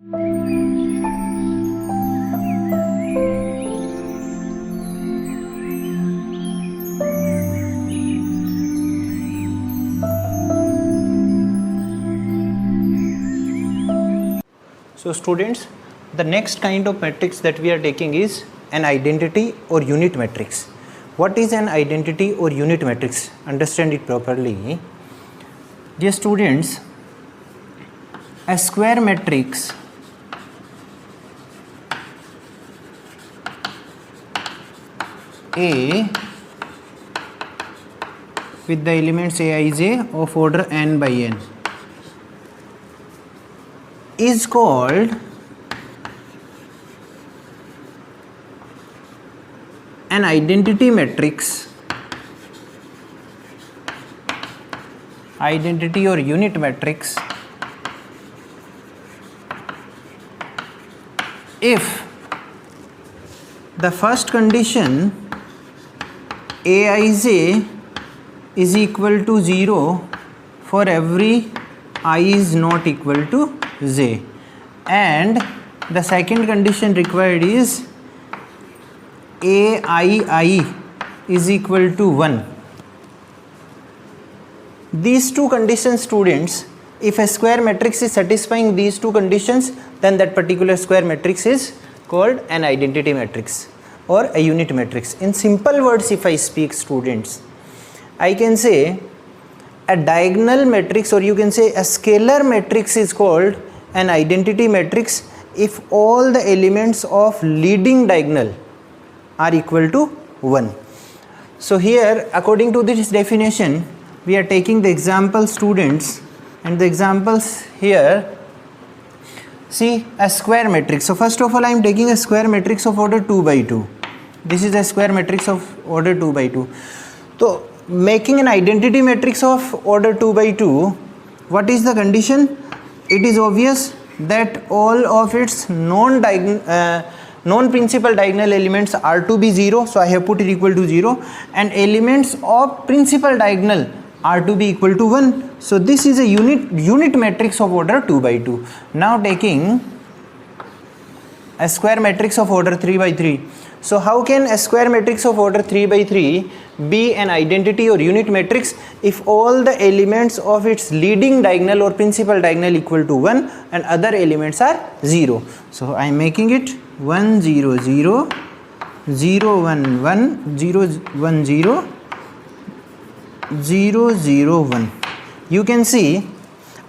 So students, the next kind of matrix that we are taking is an identity or unit matrix. What is an identity or unit matrix? Understand it properly. Dear students, a square matrix A with the elements Aij of order n by n is called an identity matrix, identity or unit matrix, if the first condition Aij is equal to 0 for every I is not equal to j, and the second condition required is Aii is equal to 1. These two conditions, students, if a square matrix is satisfying these two conditions, then that particular square matrix is called an identity matrix or a unit matrix. In simple words, if I speak, students, I can say a diagonal matrix, or you can say a scalar matrix, is called an identity matrix if all the elements of leading diagonal are equal to 1. So here, according to this definition, we are taking the example, students, and the examples here. See, a square matrix. So first of all, I am taking a square matrix of order 2 by 2. This is a square matrix of order 2 by 2. So making an identity matrix of order 2 by 2, what is the condition? It is obvious that all of its non-principal diagonal elements are to be 0, so I have put it equal to 0, and elements of principal diagonal are to be equal to 1. So this is a unit matrix of order 2 by 2. Now taking a square matrix of order 3 by 3. So how can a square matrix of order 3 by 3 be an identity or unit matrix if all the elements of its leading diagonal or principal diagonal equal to 1 and other elements are 0? So I am making it 1 0 0 0 1 1 0 1 0 0 0 1. You can see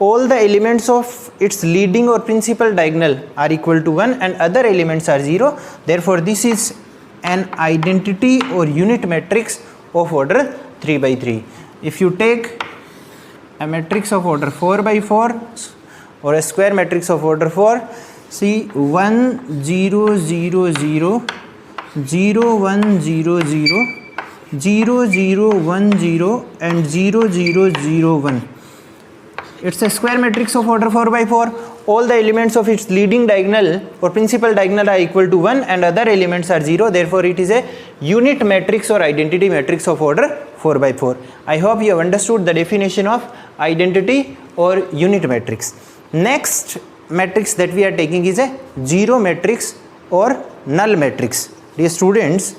all the elements of its leading or principal diagonal are equal to 1 and other elements are 0. Therefore this is an identity or unit matrix of order 3 by 3. If you take a matrix of order 4 by 4 or a square matrix of order 4, see 1 0 0 0 0 1 0 0 0 0 1 0 and 0 0 0 1. It's a square matrix of order 4 by 4. All the elements of its leading diagonal or principal diagonal are equal to 1 and other elements are 0. Therefore it is a unit matrix or identity matrix of order 4 by 4. I hope you have understood the definition of identity or unit matrix. Next matrix that we are taking is a zero matrix or null matrix. Dear students,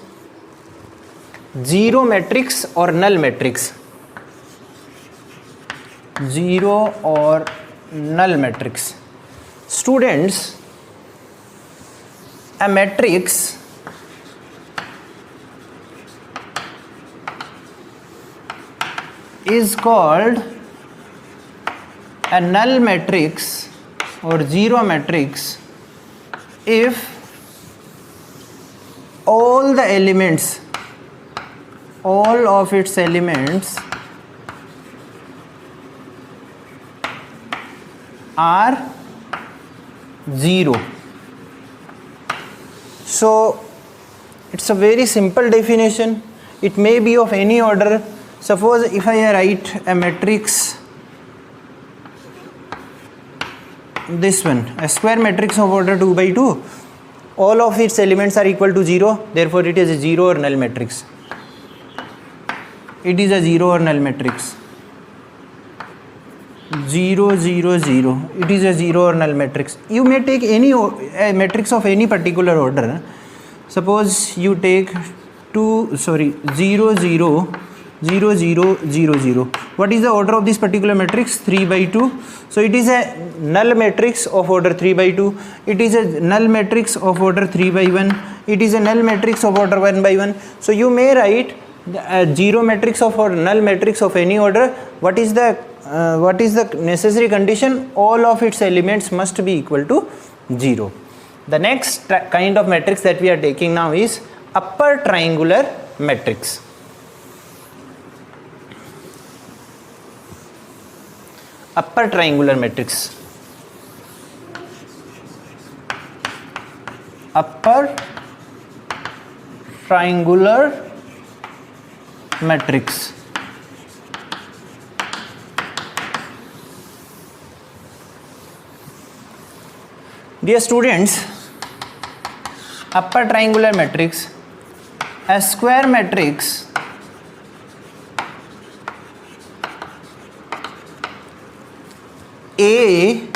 zero matrix or null matrix. Zero or null matrix. Students, a matrix is called a null matrix or zero matrix if all the elements, all of its elements are 0. So it's a very simple definition. It may be of any order. Suppose if I write a matrix, this one, a square matrix of order 2 by 2, all of its elements are equal to 0, therefore it is a zero or null matrix. It is a zero or null matrix. 0 0 0, it is a zero or null matrix. You may take any a matrix of any particular order. Suppose you take 0 0 0 0 0 0 0. What is the order of this particular matrix? 3 by 2. So it is a null matrix of order 3 by 2. It is a null matrix of order 3 by 1. It is a null matrix of order 1 by 1. So you may write a zero matrix of or null matrix of any order. What is the necessary condition? All of its elements must be equal to 0. The next kind of matrix that we are taking now is upper triangular matrix. Upper triangular matrix. Upper triangular matrix. Dear students, upper triangular matrix, a square matrix A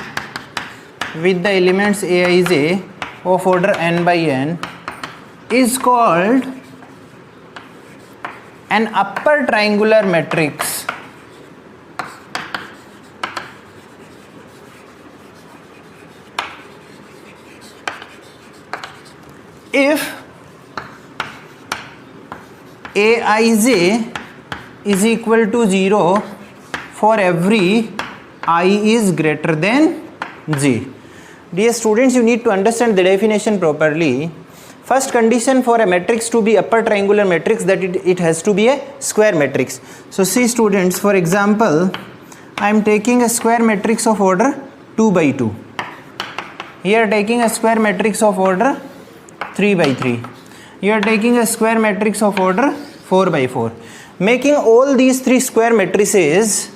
with the elements Aij of order n by n is called an upper triangular matrix if Aij is equal to 0 for every I is greater than j. Dear students, you need to understand the definition properly. First condition for a matrix to be upper triangular matrix, that it has to be a square matrix. So see students, for example, I am taking a square matrix of order 2 by 2. Here taking a square matrix of order 3 by 3. You are taking a square matrix of order 4 by 4. Making all these three square matrices,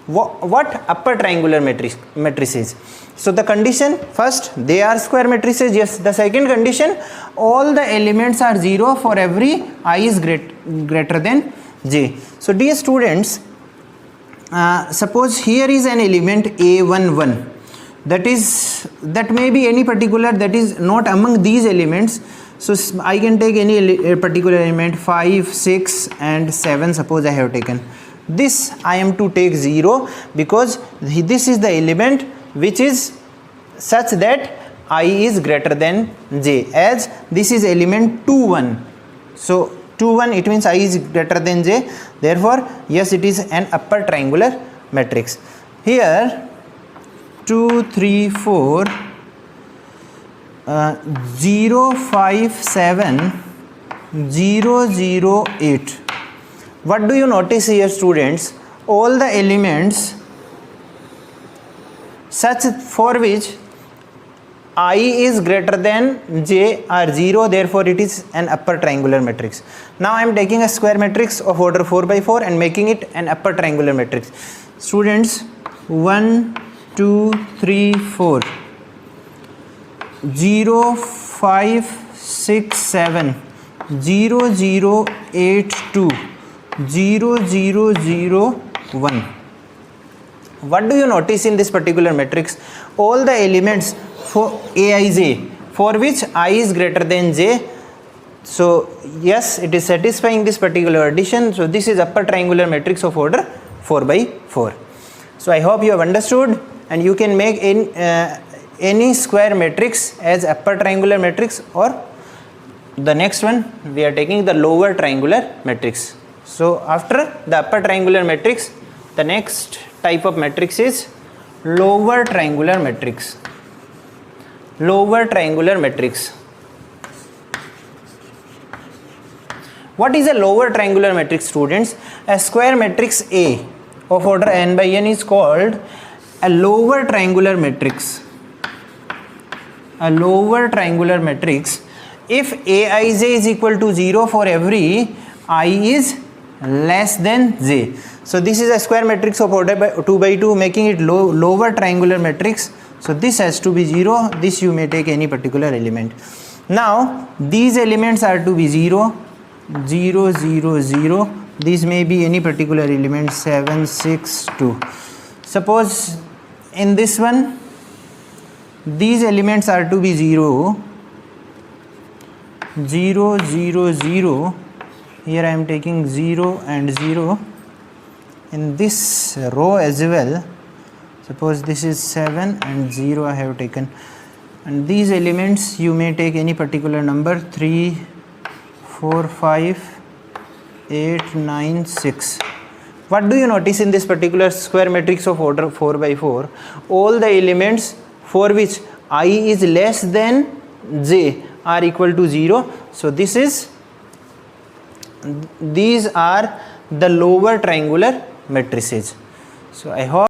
what upper triangular matrices? So the condition, first they are square matrices, yes. The second condition, all the elements are 0 for every I is greater than j. So dear students, suppose here is an element A11, that may be any particular, that is not among these elements. So I can take any particular element 5, 6 and 7. Suppose I have taken this, I am to take 0 because this is the element which is such that I is greater than j, as this is element 2 1. So 2 1, it means I is greater than j. Therefore yes, it is an upper triangular matrix. Here 2 3 4 0 5 7 0 0 8. What do you notice here students? All the elements such for which I is greater than j are 0, therefore it is an upper triangular matrix. Now I am taking a square matrix of order 4 by 4 and making it an upper triangular matrix. Students, 1 2 3 4 0 5 6 7 0 0 8 2 0 0 0 1. What do you notice in this particular matrix? All the elements for Aij for which I is greater than j. So yes, it is satisfying this particular addition. So this is upper triangular matrix of order 4 by 4. So I hope you have understood, and you can make any square matrix as upper triangular matrix, or the next one we are taking the lower triangular matrix. So after the upper triangular matrix, the next type of matrix is lower triangular matrix. Lower triangular matrix. What is a lower triangular matrix, students? A square matrix A of order n by n is called a lower triangular matrix. A lower triangular matrix if Aij is equal to 0 for every I is less than j. So this is a square matrix of order by 2 by 2, making it lower triangular matrix. So this has to be 0. This you may take any particular element. Now these elements are to be 0 0 0 0 these may be any particular element 7 6 2. Suppose in this one these elements are to be 0 0 0 0. Here I am taking 0 and 0. In this row as well, suppose this is 7 and 0 I have taken, and these elements you may take any particular number 3 4 5 8 9 6. What do you notice in this particular square matrix of order 4 by 4? All the elements for which I is less than j are equal to 0. So these are the lower triangular matrices. So I hope